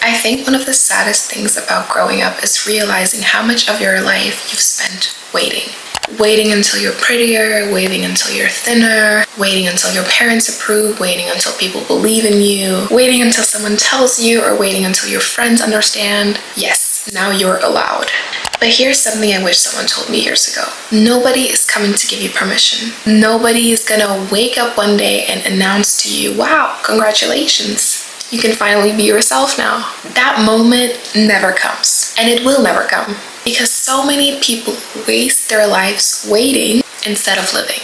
I think one of the saddest things about growing up is realizing how much of your life you've spent waiting. Waiting until you're prettier, waiting until you're thinner, waiting until your parents approve, waiting until people believe in you, waiting until someone tells you, or waiting until your friends understand. Yes, now you're allowed. But here's something I wish someone told me years ago. Nobody is coming to give you permission. Nobody is gonna wake up one day and announce to you, wow, congratulations. You can finally be yourself now. That moment never comes, and it will never come, because so many people waste their lives waiting instead of living.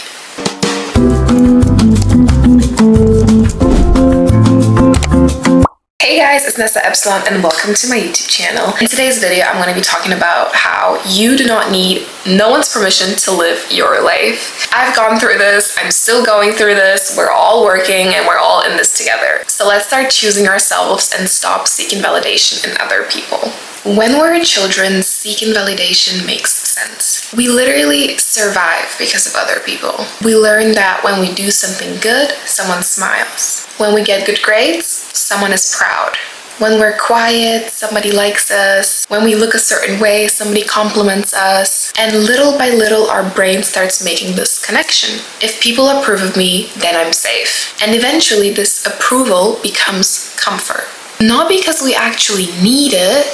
Hey guys, it's Nessa Epsilon and welcome to my YouTube channel. In today's video, I'm going to be talking about how you do not need no one's permission to live your life. I've gone through this, I'm still going through this, we're all working and we're all in this together. So let's start choosing ourselves and stop seeking validation in other people. When we're children, seeking validation makes sense. We literally survive because of other people. We learn that when we do something good, someone smiles. When we get good grades, someone is proud. When we're quiet, somebody likes us. When we look a certain way, somebody compliments us. And little by little, our brain starts making this connection. If people approve of me, then I'm safe. And eventually, this approval becomes comfort. Not because we actually need it,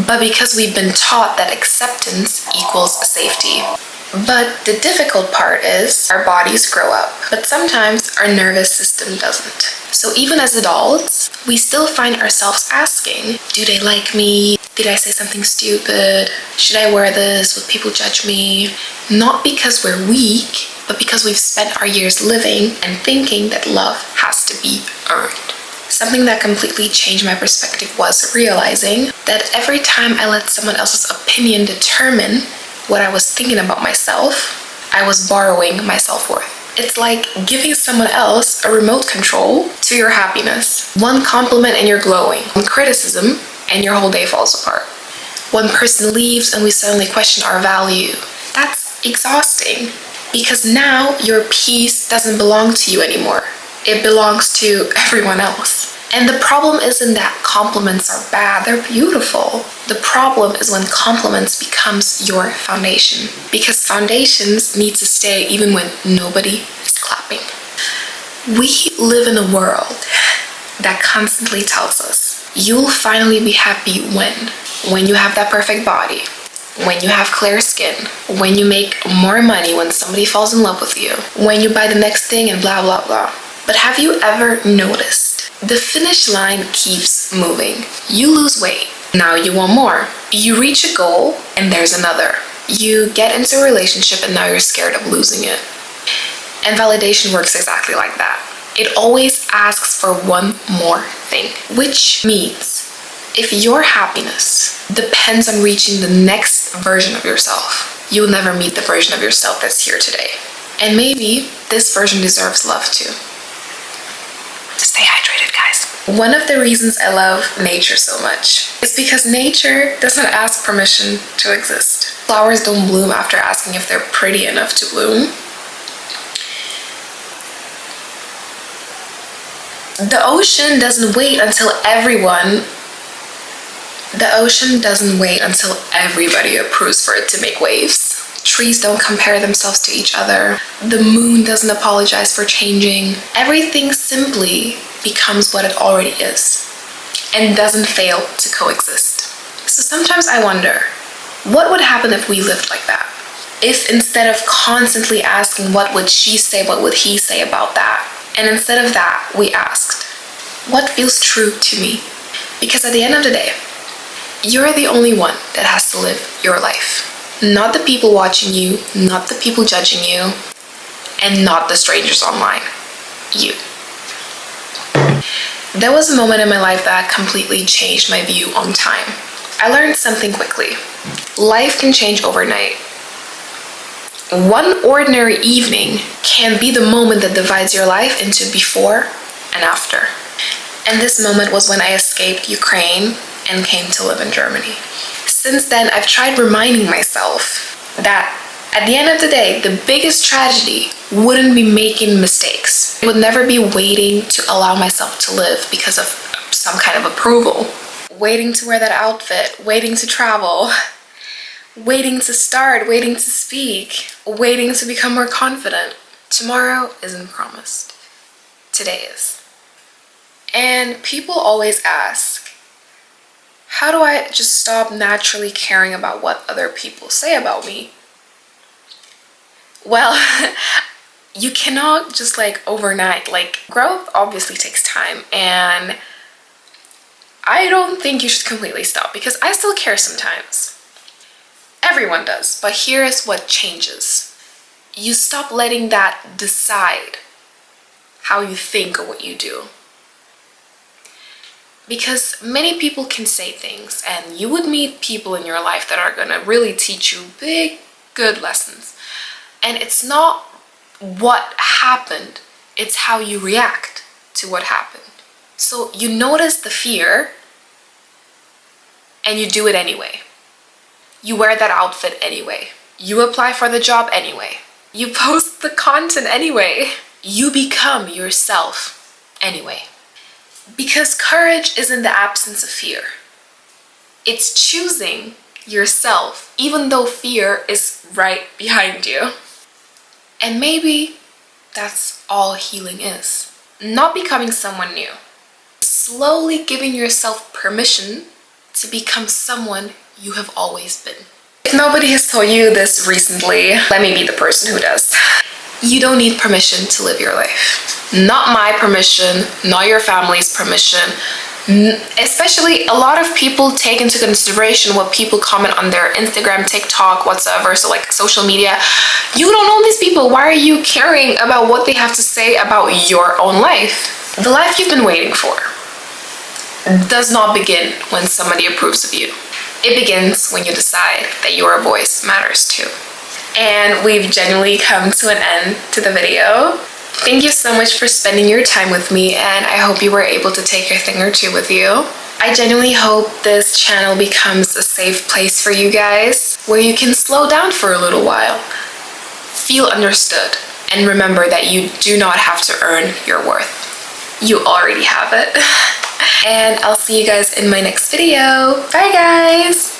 but because we've been taught that acceptance equals safety. But the difficult part is our bodies grow up, but sometimes our nervous system doesn't. So even as adults, we still find ourselves asking, do they like me? Did I say something stupid? Should I wear this? Will people judge me? Not because we're weak, but because we've spent our years living and thinking that love has to be earned. Something that completely changed my perspective was realizing that every time I let someone else's opinion determine what I was thinking about myself, I was borrowing my self-worth. It's like giving someone else a remote control to your happiness. One compliment and you're glowing. One criticism and your whole day falls apart. One person leaves and we suddenly question our value. That's exhausting because now your peace doesn't belong to you anymore. It belongs to everyone else. And the problem isn't that compliments are bad, they're beautiful. The problem is when compliments becomes your foundation. Because foundations need to stay even when nobody is clapping. We live in a world that constantly tells us, you'll finally be happy when you have that perfect body, when you have clear skin, when you make more money, when somebody falls in love with you, when you buy the next thing and blah, blah, blah. But have you ever noticed the finish line keeps moving? You lose weight. Now you want more. You reach a goal and there's another. You get into a relationship and now you're scared of losing it. And validation works exactly like that. It always asks for one more thing, which means if your happiness depends on reaching the next version of yourself, you'll never meet the version of yourself that's here today. And maybe this version deserves love too. Stay hydrated, guys. One of the reasons I love nature so much is because nature doesn't ask permission to exist. Flowers don't bloom after asking if they're pretty enough to bloom. The ocean doesn't wait until everybody approves for it to make waves. Trees don't compare themselves to each other. The moon doesn't apologize for changing. Everything simply becomes what it already is and doesn't fail to coexist. So sometimes I wonder, what would happen if we lived like that? If instead of constantly asking what would she say, what would he say about that, and instead of that, we asked, what feels true to me? Because at the end of the day, you're the only one that has to live your life. Not the people watching you, not the people judging you, and not the strangers online. You. There was a moment in my life that completely changed my view on time. I learned something quickly. Life can change overnight. One ordinary evening can be the moment that divides your life into before and after. And this moment was when I escaped Ukraine and came to live in Germany. Since then, I've tried reminding myself that at the end of the day, the biggest tragedy wouldn't be making mistakes. I would never be waiting to allow myself to live because of some kind of approval. waiting to wear that outfit, waiting to travel, waiting to start, waiting to speak, waiting to become more confident. Tomorrow isn't promised. Today is. And people always ask, how do I just stop naturally caring about what other people say about me? Well, you cannot just like overnight. Like, growth obviously takes time, and I don't think you should completely stop, because I still care sometimes. Everyone does, but here's what changes. You stop letting that decide how you think or what you do. Because many people can say things, and you would meet people in your life that are gonna really teach you big, good lessons. And it's not what happened, it's how you react to what happened. So you notice the fear, and you do it anyway. You wear that outfit anyway. You apply for the job anyway. You post the content anyway. You become yourself anyway. Because courage isn't the absence of fear. It's choosing yourself, even though fear is right behind you. And maybe that's all healing is. Not becoming someone new. Slowly giving yourself permission to become someone you have always been. If nobody has told you this recently, let me be the person who does. You don't need permission to live your life. Not my permission, not your family's permission. Especially, a lot of people take into consideration what people comment on their Instagram, TikTok, whatsoever, so like social media. You don't know these people. Why are you caring about what they have to say about your own life? The life you've been waiting for does not begin when somebody approves of you. It begins when you decide that your voice matters too. And we've genuinely come to an end to the video. Thank you so much for spending your time with me, and I hope you were able to take a thing or two with you. I genuinely hope this channel becomes a safe place for you guys, where you can slow down for a little while, feel understood, and remember that you do not have to earn your worth. You already have it. And I'll see you guys in my next video. Bye guys!